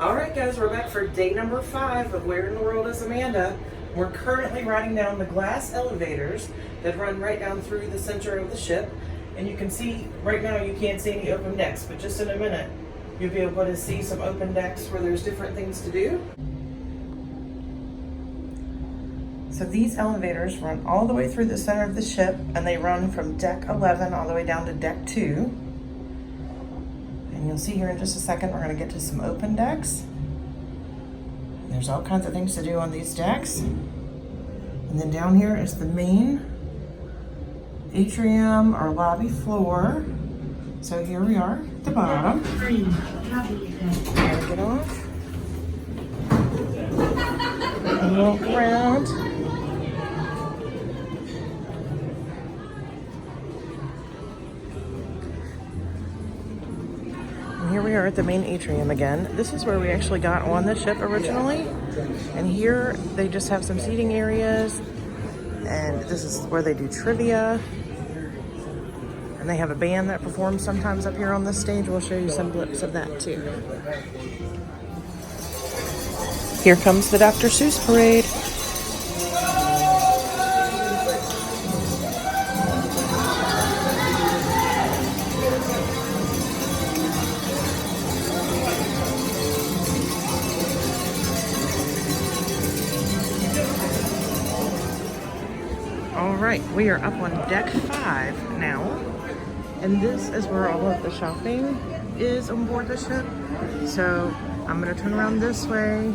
All right, guys, we're back for day number 5 of Where in the World is Amanda? We're currently riding down the glass elevators that run right down through the center of the ship. And you can see, right now you can't see any open decks, but just in a minute, you'll be able to see some open decks where there's different things to do. So these elevators run all the way through the center of the ship, and they run from deck 11 all the way down to deck 2. And you'll see here in just a second, we're gonna get to some open decks. There's all kinds of things to do on these decks. And then down here is the main atrium or lobby floor. So here we are at the bottom. Gotta get off. And walk around. Here we are at the main atrium again. This is where we actually got on the ship originally. And here they just have some seating areas. And this is where they do trivia. And they have a band that performs sometimes up here on the stage. We'll show you some blips of that too. Here comes the Dr. Seuss parade. All right, we are up on deck 5 now, and this is where all of the shopping is on board the ship. So I'm gonna turn around this way.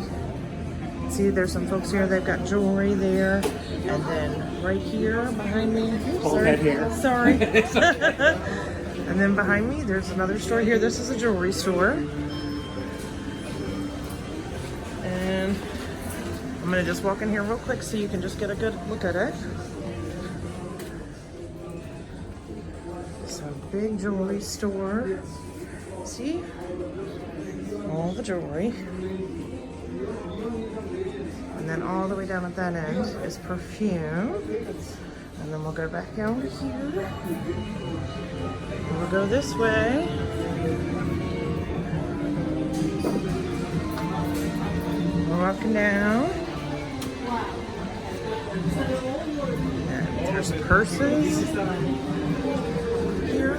See, there's some folks here, they've got jewelry there, and then right here behind me, sorry. And then behind me, there's another store here. This is a jewelry store. And I'm gonna just walk in here real quick so you can just get a good look at it. So big jewelry store. See? All the jewelry. And then all the way down at that end is perfume. And then we'll go back down here. And we'll go this way. We're walking down. And there's purses here.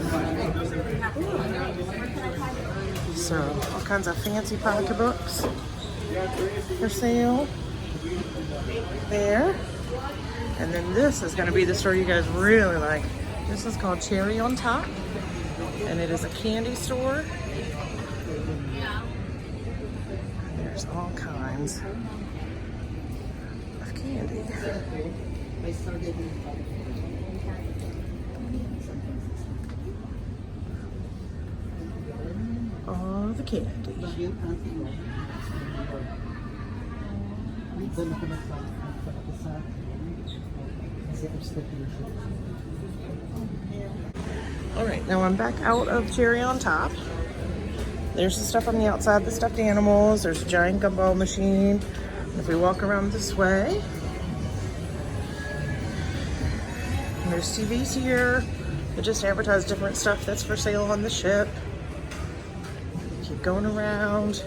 So all kinds of fancy pocketbooks for sale there. And then this is going to be the store you guys really like. This is called Cherry on Top, and it is a candy store. There's all kinds of candy. All the candy. All right, now I'm back out of Cherry on Top. There's the stuff on the outside, the stuffed animals. There's a giant gumball machine. And if we walk around this way, and there's TVs here that just advertise different stuff that's for sale on the ship. Keep going around.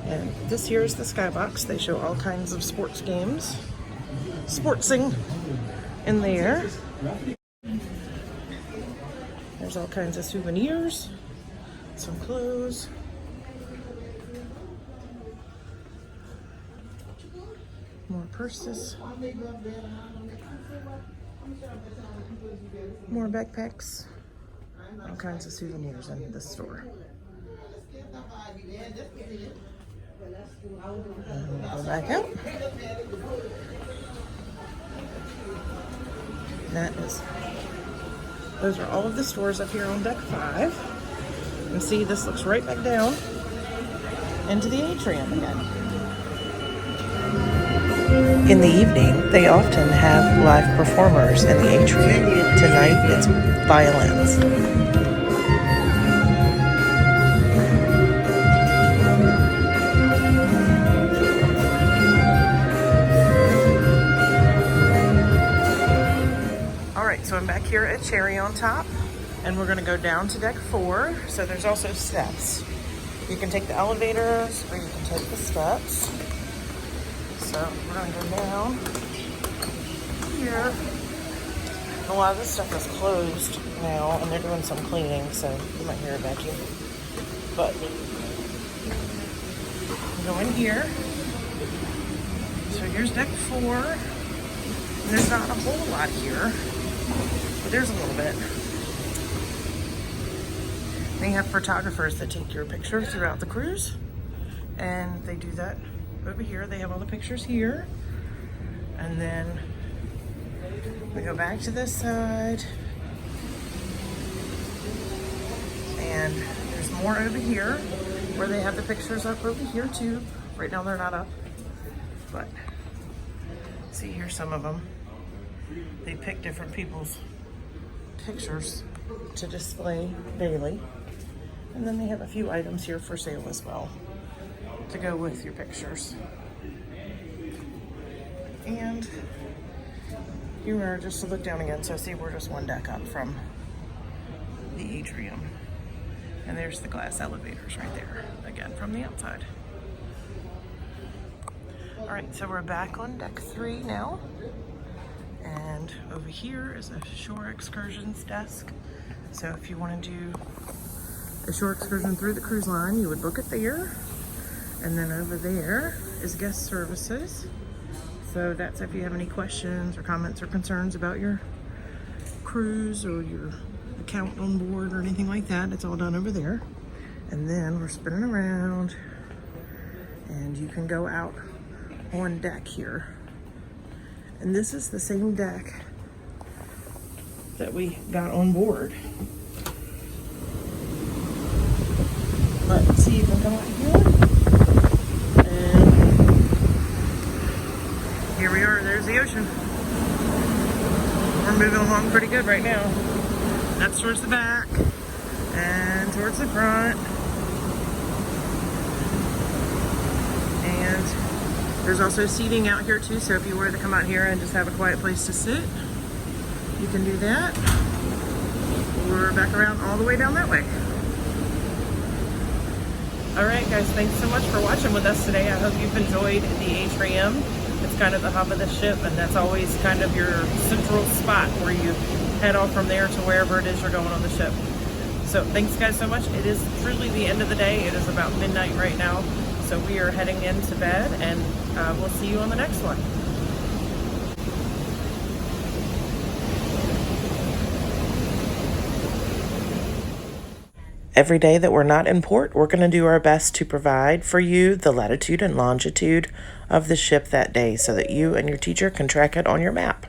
And this here is the skybox. They show all kinds of sports games. Sportsing in there. There's all kinds of souvenirs, some clothes. More purses. More backpacks. All kinds of souvenirs in this store. And we'll go back out. Those are all of the stores up here on deck 5. And see, this looks right back down into the atrium again. In the evening, they often have live performers in the atrium. Tonight, it's violins. So I'm back here at Cherry on Top, And we're gonna go down to deck 4. So there's also steps. You can take the elevators or you can take the steps. So we're gonna go down here. A lot of this stuff is closed now and they're doing some cleaning, so you might hear a vacuum. But go in here. So here's deck 4. And there's not a whole lot here, but there's a little bit. They have photographers that take your pictures throughout the cruise, and they do that over here. They have all the pictures here, and then we go back to this side, and there's more over here where they have the pictures up over here too. Right now they're not up, but see, here's some of them. They pick different people's pictures to display daily. And then they have a few items here for sale as well to go with your pictures. And you are just to look down again. So see, we're just one deck up from the atrium. And there's the glass elevators right there, again, from the outside. All right, so we're back on deck 3 now. And over here is a shore excursions desk. So if you want to do a shore excursion through the cruise line, you would book it there. And then over there is guest services. So that's if you have any questions or comments or concerns about your cruise or your account on board or anything like that, it's all done over there. And then we're spinning around and you can go out on deck here. And this is the same deck that we got on board. Let's see, you can come out here. And here we are, there's the ocean. We're moving along pretty good right now. That's towards the back and towards the front. And there's also seating out here too, so if you wanted to come out here and just have a quiet place to sit, you can do that. Or back around all the way down that way. All right, guys, thanks so much for watching with us today. I hope you've enjoyed the atrium. It's kind of the hub of the ship, and that's always kind of your central spot where you head off from there to wherever it is you're going on the ship. So thanks, guys, so much. It is truly the end of the day. It is about midnight right now. So we are heading into bed, and we'll see you on the next one. Every day that we're not in port, we're going to do our best to provide for you the latitude and longitude of the ship that day so that you and your teacher can track it on your map.